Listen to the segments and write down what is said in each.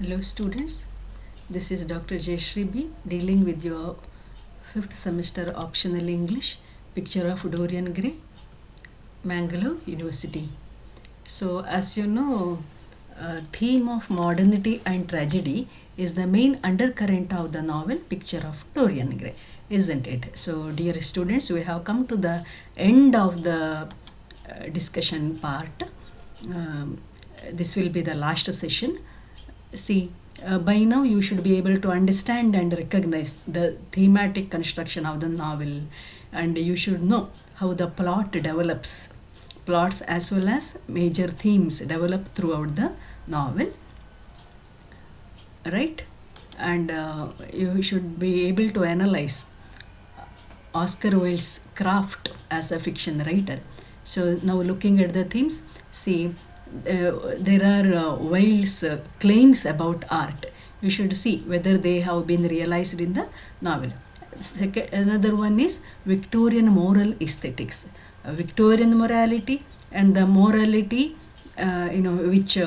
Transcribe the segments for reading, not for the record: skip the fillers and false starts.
Hello students, this is Dr. Jayashree B dealing with your 5th semester optional English, Picture of Dorian Gray, Mangalore University. So as you know, theme of modernity and tragedy is the main undercurrent of the novel Picture of Dorian Gray, isn't it? So dear students, we have come to the end of the discussion part. This will be the last session. See, by now you should be able to understand and recognize the thematic construction of the novel, and you should know how the plot develops, plots as well as major themes develop throughout the novel, right? And you should be able to analyze Oscar Wilde's craft as a fiction writer. So now looking at the themes, see, there are Wilde's claims about art. You should see whether they have been realized in the novel. Another one is Victorian moral aesthetics. Victorian morality and the morality which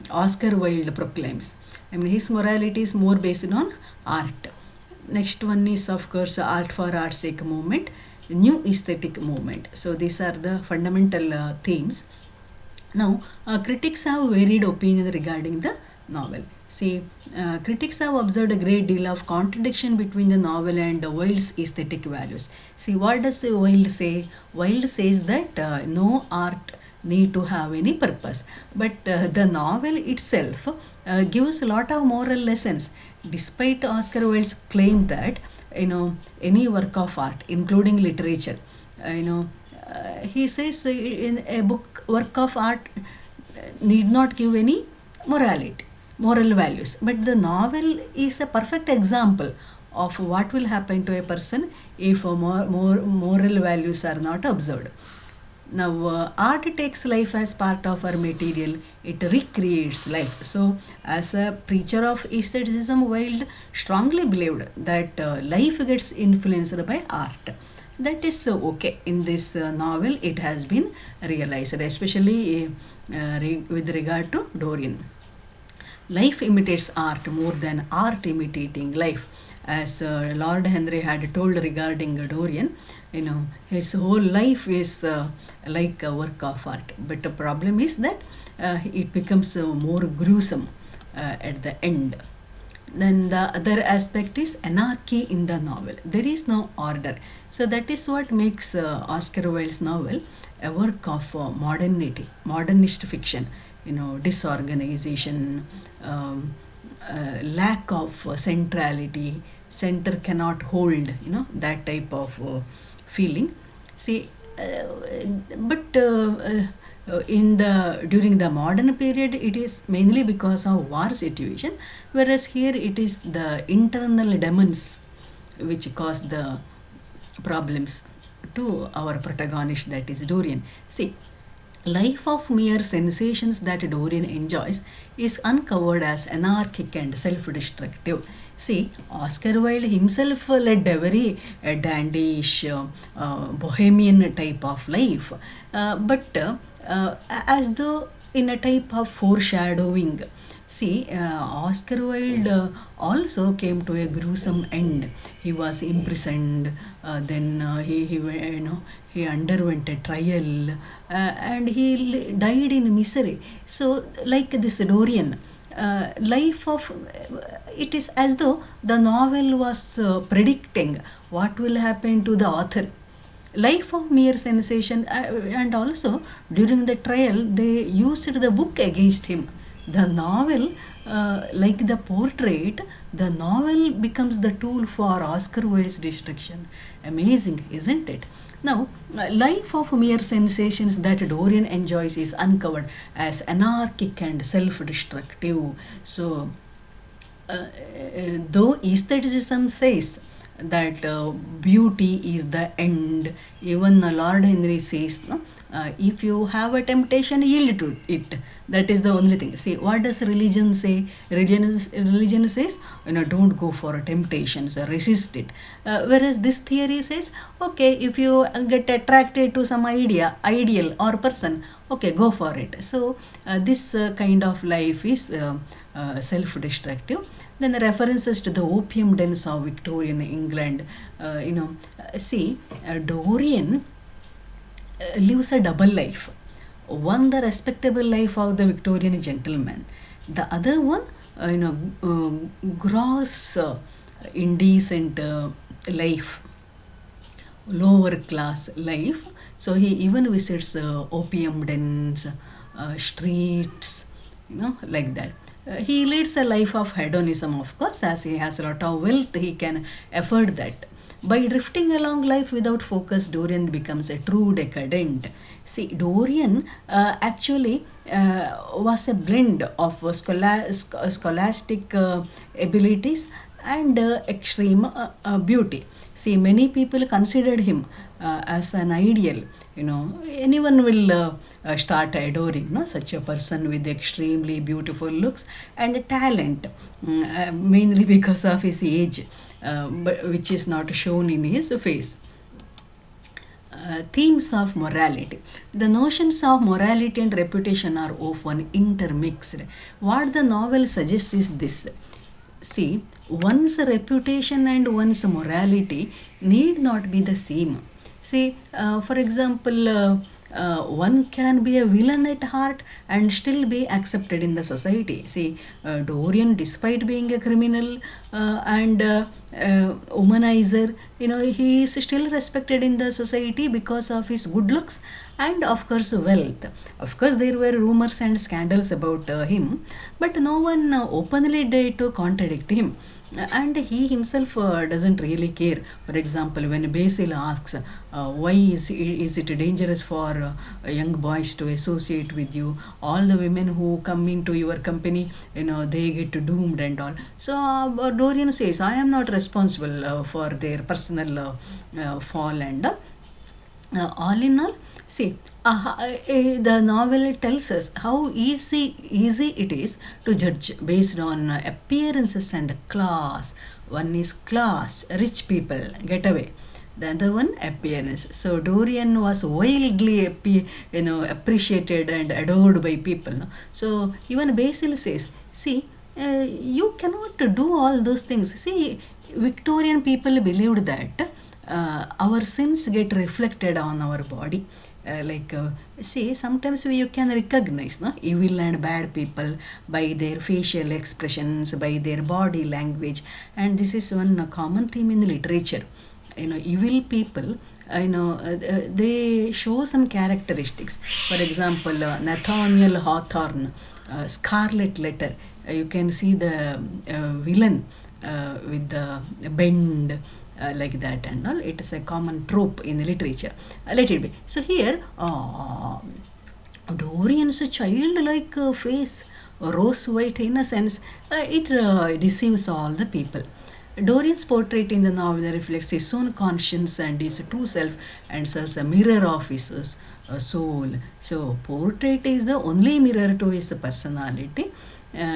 Oscar Wilde proclaims. I mean, his morality is more based on art. Next one is, of course, art for art's sake movement, new aesthetic movement. So these are the fundamental themes. Now, critics have varied opinion regarding the novel. See, critics have observed a great deal of contradiction between the novel and Wilde's aesthetic values. See, what does Wilde say? Wilde says that no art need to have any purpose, but the novel itself gives a lot of moral lessons. Despite Oscar Wilde's claim that any work of art, including literature, he says in a work of art need not give any moral values, but the novel is a perfect example of what will happen to a person if moral values are not observed. Now, art takes life as part of our material. It recreates life. So, as a preacher of aestheticism, Wilde strongly believed that life gets influenced by art. That is okay. In this novel, it has been realized, especially with regard to Dorian. Life imitates art more than art imitating life. As Lord Henry had told regarding Dorian, his whole life is like a work of art. But the problem is that it becomes more gruesome at the end. Then the other aspect is anarchy in the novel. There is no order. So that is what makes Oscar Wilde's novel a work of modernist fiction. Disorganization, lack of centrality, center cannot hold, that type of feeling. See, but during the modern period, it is mainly because of war situation, whereas here it is the internal demons which cause the problems to our protagonist, that is Dorian. See, life of mere sensations that Dorian enjoys is uncovered as anarchic and self-destructive. See, Oscar Wilde himself led a very dandyish, bohemian type of life, but as though in a type of foreshadowing. See, Oscar Wilde also came to a gruesome end. He was imprisoned, then he underwent a trial, and he died in misery. So, like this Dorian, life of it is as though the novel was predicting what will happen to the author. Life of mere sensation, and also during the trial they used the book against him. The novel, like the portrait, the novel becomes the tool for Oscar Wilde's destruction. Amazing, isn't it? Now, life of mere sensations that Dorian enjoys is uncovered as anarchic and self-destructive. So, though aestheticism says that beauty is the end, even Lord Henry says, if you have a temptation, yield to it. That is the only thing. See, what does religion say? Religion says, don't go for temptations, resist it. Whereas this theory says, okay, if you get attracted to some ideal or person, okay, go for it. So this kind of life is self-destructive. Then the references to the opium dens of Victorian England. Dorian lives a double life. One, the respectable life of the Victorian gentleman. The other one, gross, indecent life, lower class life. So he even visits opium dens, streets, like that. He leads a life of hedonism, of course, as he has a lot of wealth, he can afford that. By drifting along life without focus, Dorian becomes a true decadent. See, Dorian actually was a blend of scholastic abilities and extreme beauty. See, many people considered him as an ideal. Anyone will start adoring such a person with extremely beautiful looks and talent, mainly because of his age, but which is not shown in his face. Themes of morality. The notions of morality and reputation are often intermixed. What the novel suggests is this. See, one's reputation and one's morality need not be the same. See, for example, one can be a villain at heart and still be accepted in the society. See, Dorian, despite being a criminal and womanizer, he is still respected in the society because of his good looks and, of course, wealth. Of course, there were rumors and scandals about him, but no one openly dared to contradict him. And he himself doesn't really care. For example, when Basil asks, why is it dangerous for young boys to associate with you? All the women who come into your company, they get doomed and all. So Dorian says, I am not responsible for their personal fall and all in all. See, the novel tells us how easy it is to judge based on appearances and class. One is class, rich people, get away. The other one, appearance. So Dorian was wildly appreciated and adored by people. So even Basil says, see, you cannot do all those things. See, Victorian people believed that our sins get reflected on our body. Sometimes you can recognize evil and bad people by their facial expressions, by their body language, and this is one common theme in literature. Evil people, they show some characteristics. For example, Nathaniel Hawthorne, Scarlet Letter, you can see the villain with the bend, like that and all. It is a common trope in the literature. Let it be. So here, Dorian's childlike face, rose-white innocence, it deceives all the people. Dorian's portrait in the novel reflects his own conscience and his true self and serves a mirror of his soul. So, portrait is the only mirror to his personality,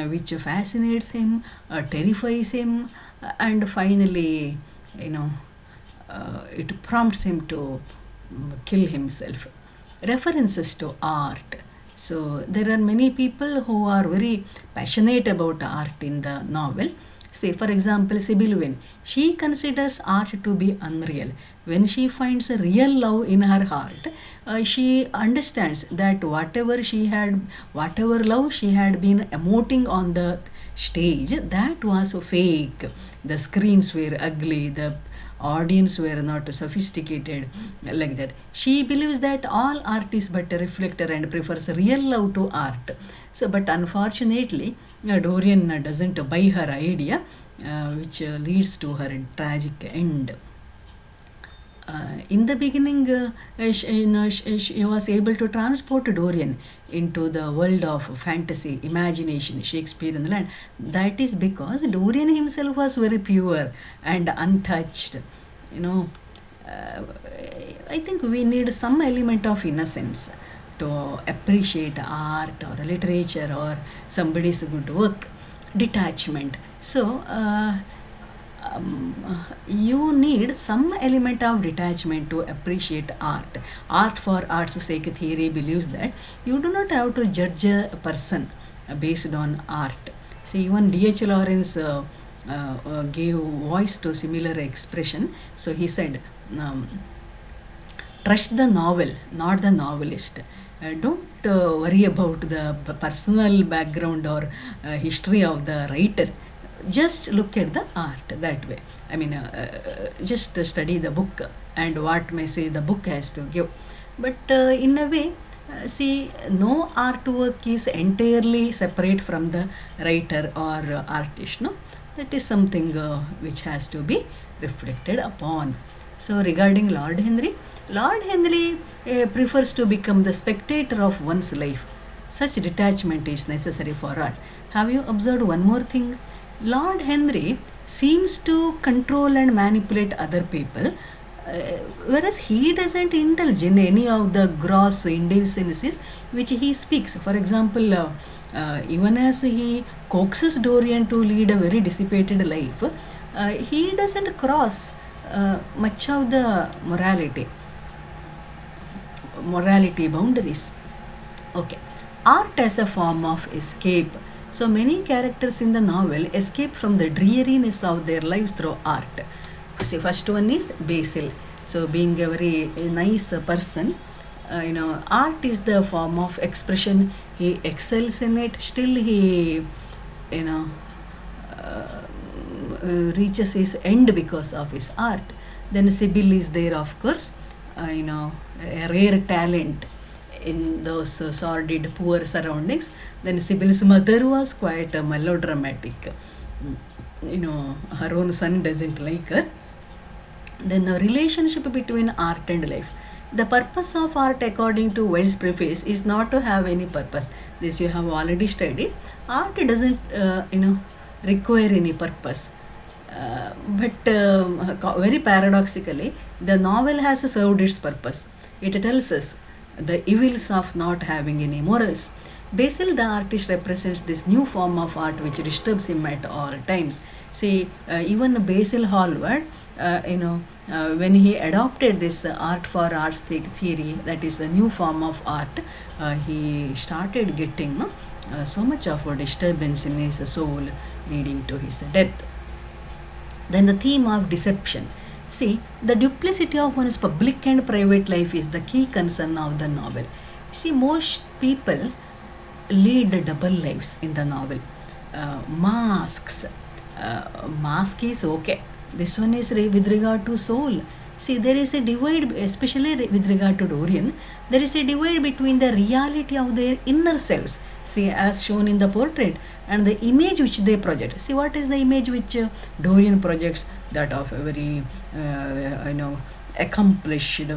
which fascinates him, terrifies him, and finally, it prompts him to kill himself. References to art. So there are many people who are very passionate about art in the novel. Say, for example, Sibyl Vane. She considers art to be unreal. When she finds a real love in her heart, she understands that whatever love she had been emoting on the stage, that was fake. The screens were ugly, the audience were not sophisticated, like that. She believes that all art is but a reflector and prefers real love to art. So, but unfortunately, Dorian doesn't buy her idea, which leads to her tragic end. In the beginning, she was able to transport Dorian into the world of fantasy, imagination, Shakespeare in the land. That is because Dorian himself was very pure and untouched. I think we need some element of innocence to appreciate art or literature or somebody's good work. Detachment. So, you need some element of detachment to appreciate art. Art for art's sake theory believes that you do not have to judge a person based on art. See, even D.H. Lawrence gave voice to similar expression. So he said, um, trust the novel, not the novelist. Don't worry about the personal background or history of the writer. Just look at the art that way. I mean, just study the book and what message the book has to give. But in a way, see, no artwork is entirely separate from the writer or artist. No, that is something which has to be reflected upon. So, regarding Lord Henry prefers to become the spectator of one's life. Such detachment is necessary for art. Have you observed one more thing? Lord Henry seems to control and manipulate other people, whereas he doesn't indulge in any of the gross indecencies which he speaks. For example, even as he coaxes Dorian to lead a very dissipated life, he doesn't cross much of the morality boundaries. Okay, art as a form of escape. So many characters in the novel escape from the dreariness of their lives through art. See, first one is Basil. So being a very nice person, art is the form of expression. He excels in it. Still, he, you know, reaches his end because of his art. Then Sibyl is there, of course, a rare talent in those sordid, poor surroundings. Then Sibyl's mother was quite melodramatic. Her own son doesn't like her. Then the relationship between art and life. The purpose of art, according to Wilde's preface, is not to have any purpose. This you have already studied. Art doesn't, require any purpose. But very paradoxically, the novel has served its purpose. It tells us the evils of not having any morals. Basil, the artist, represents this new form of art which disturbs him at all times. See, even Basil Hallward, when he adopted this art for arts theory, that is a new form of art, he started getting so much of a disturbance in his soul, leading to his death. Then the theme of deception. See, the duplicity of one's public and private life is the key concern of the novel. See, most people lead double lives in the novel. Masks. Mask is okay. This one is with regard to soul. See, there is a divide, especially with regard to Dorian. There is a divide between the reality of their inner selves, see, as shown in the portrait, and the image which they project. See, what is the image which Dorian projects? That of a very, accomplished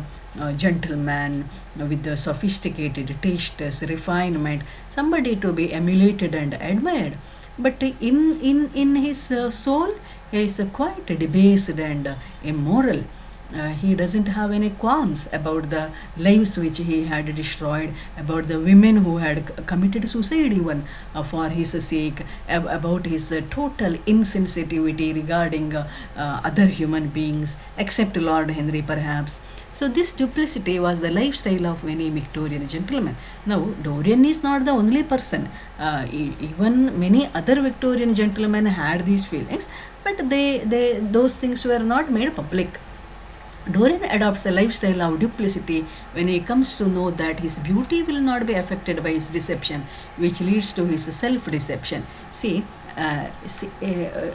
gentleman with the sophisticated tastes, refinement, somebody to be emulated and admired. But in his soul, he is quite debased and immoral. He doesn't have any qualms about the lives which he had destroyed, about the women who had committed suicide even for his sake, about his total insensitivity regarding other human beings, except Lord Henry perhaps. So this duplicity was the lifestyle of many Victorian gentlemen. Now, Dorian is not the only person. Even many other Victorian gentlemen had these feelings, but those things were not made public. Dorian adopts a lifestyle of duplicity when he comes to know that his beauty will not be affected by his deception, which leads to his self-deception. See,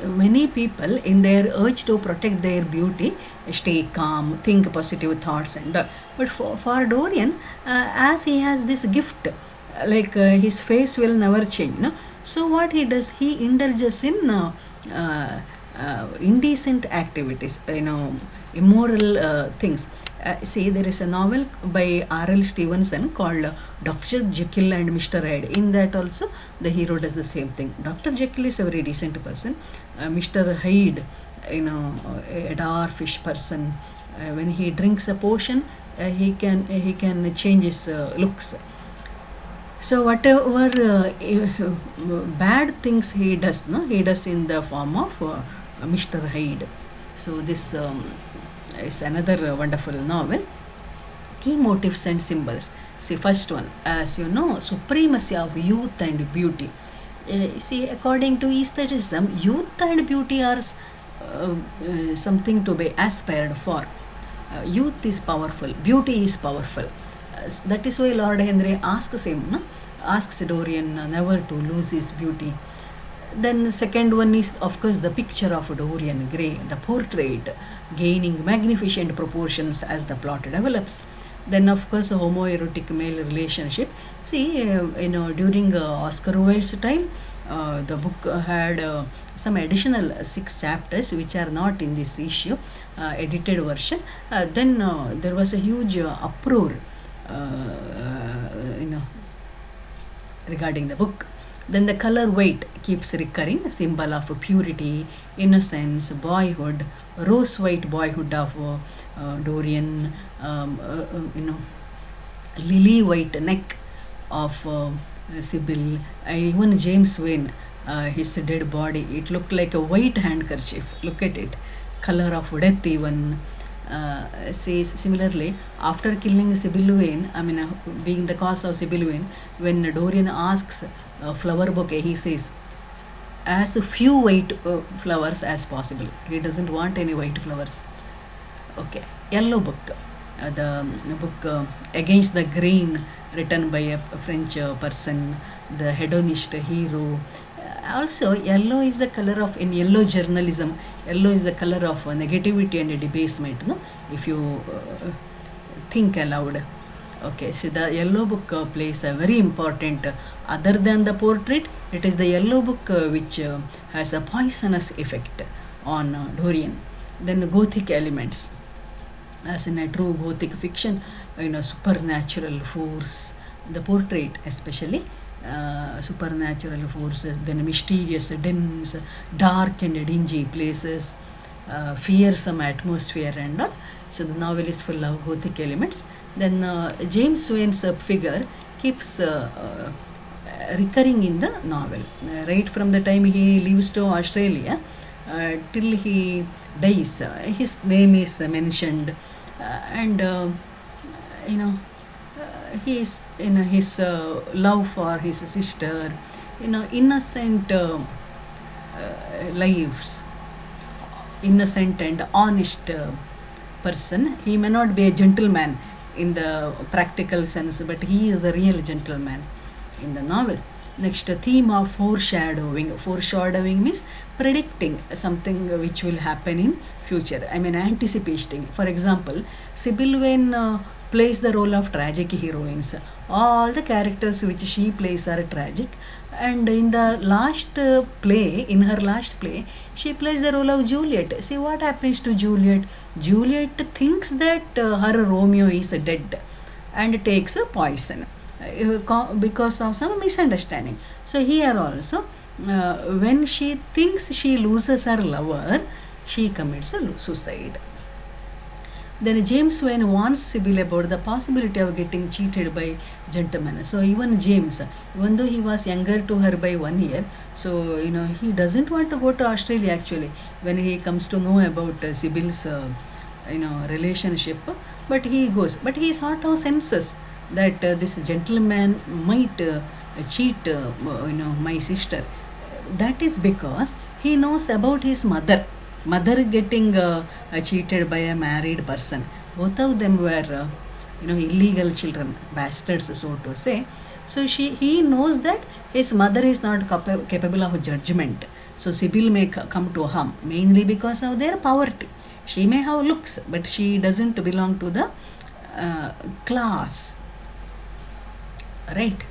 many people, in their urge to protect their beauty, stay calm, think positive thoughts and all. But for Dorian, as he has this gift, like his face will never change. No? So what he does, he indulges in indecent activities, immoral things. See, there is a novel by R.L. Stevenson called Dr. Jekyll and Mr. Hyde. In that also, the hero does the same thing. Dr. Jekyll is a very decent person. Mr. Hyde, a dwarfish person. When he drinks a potion, he can change his looks. So whatever bad things he does, he does in the form of Mr. Hyde. So this is another wonderful novel. Key motifs and symbols. See, first one, as you know, supremacy of youth and beauty. See, according to aestheticism, youth and beauty are something to be aspired for. Youth is powerful, beauty is powerful. That is why Lord Henry asks him, no? Asks Dorian never to lose his beauty. Then the second one is, of course, the picture of Dorian Gray, the portrait gaining magnificent proportions as the plot develops. Then, of course, the homoerotic male relationship. See, during Oscar Wilde's time, the book had some additional 6 chapters which are not in this issue, edited version. Then there was a huge uproar, regarding the book. Then the color white keeps recurring, a symbol of purity, innocence, boyhood, rose white boyhood of Dorian, lily white neck of Sybil, even James Wayne, his dead body, it looked like a white handkerchief. Look at it, color of death even. Says similarly, after killing Sybil Wayne, being the cause of Sybil Wayne, when Dorian asks a flower bouquet, he says, as few white flowers as possible. He doesn't want any white flowers. Okay, Yellow Book, the book Against the Grain, written by a French person, the hedonist hero. Also, yellow is the color of, in yellow journalism, yellow is the color of negativity and debasement, no? If you think aloud. Okay, so the Yellow Book plays a very important, other than the portrait, it is the Yellow Book which has a poisonous effect on Dorian. Then Gothic elements, as in a true Gothic fiction, supernatural force, the portrait especially, supernatural forces, then mysterious dens, dark and dingy places, fearsome atmosphere and all. So the novel is full of Gothic elements. Then James Wayne's figure keeps recurring in the novel, right from the time he leaves to Australia till he dies. His name is mentioned, and he is his love for his sister, innocent lives, innocent and honest person. He may not be a gentleman in the practical sense, but he is the real gentleman in the novel. Next, a theme of foreshadowing. Foreshadowing means predicting something which will happen in future. Anticipating. For example, Sybil Wayne plays the role of tragic heroines. All the characters which she plays are tragic, and in the last play, in her last play, she plays the role of Juliet. See what happens to Juliet. Juliet thinks that her Romeo is dead and takes a poison because of some misunderstanding. So here also, when she thinks she loses her lover, she commits a suicide. Then James Wayne warns Sybil about the possibility of getting cheated by gentlemen. So even James, even though he was younger to her by 1 year, so he doesn't want to go to Australia actually when he comes to know about Sybil's relationship, but he goes. But he sort of senses that this gentleman might cheat my sister. That is because he knows about his mother getting cheated by a married person. Both of them were illegal children, bastards so to say. So he knows that his mother is not capable of judgment. So Sybil may come to harm mainly because of their poverty. She may have looks, but she doesn't belong to the class, right?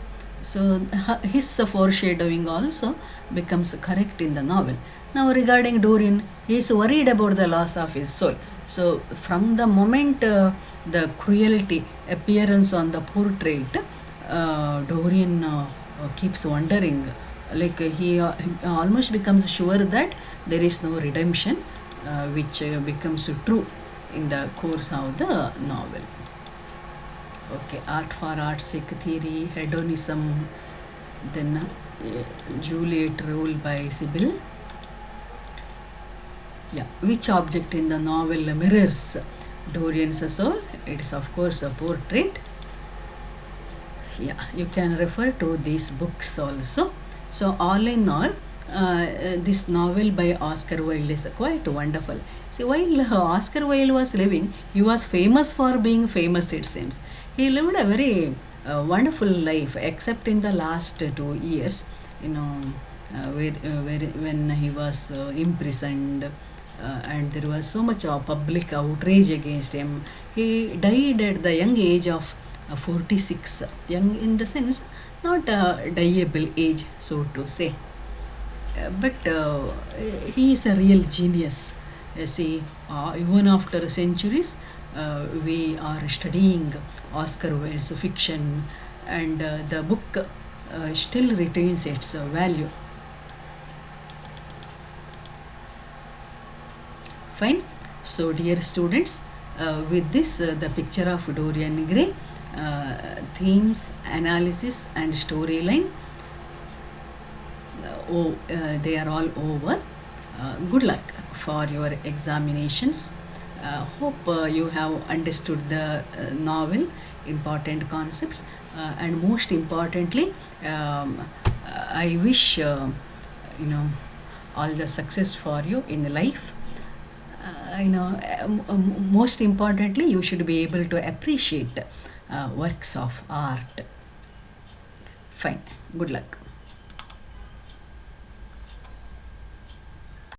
So his foreshadowing also becomes correct in the novel. Now regarding Dorian, he is worried about the loss of his soul. So from the moment the cruelty appearance on the portrait, Dorian keeps wondering, like he almost becomes sure that there is no redemption, which becomes true in the course of the novel. Okay, art for art's sake theory, hedonism, then Juliet rule by Sybil. Yeah, which object in the novel mirrors Dorian's soul? It is of course a portrait. Yeah, you can refer to these books also. So all in all, this novel by Oscar Wilde is quite wonderful. See, while Oscar Wilde was living, he was famous for being famous, it seems. He lived a very wonderful life, except in the last 2 years, you know, when he was imprisoned. And there was so much of public outrage against him. He died at the young age of 46, young in the sense not a dieable age, so to say. But he is a real genius. See, even after centuries, we are studying Oscar Wilde's fiction, and the book still retains its value. Fine. So, dear students, with this, the picture of Dorian Gray, themes, analysis, and storyline, they are all over. Good luck for your examinations. Hope you have understood the novel, important concepts, and most importantly, I wish you know all the success for you in life. Most importantly, you should be able to appreciate works of art. Fine. Good luck.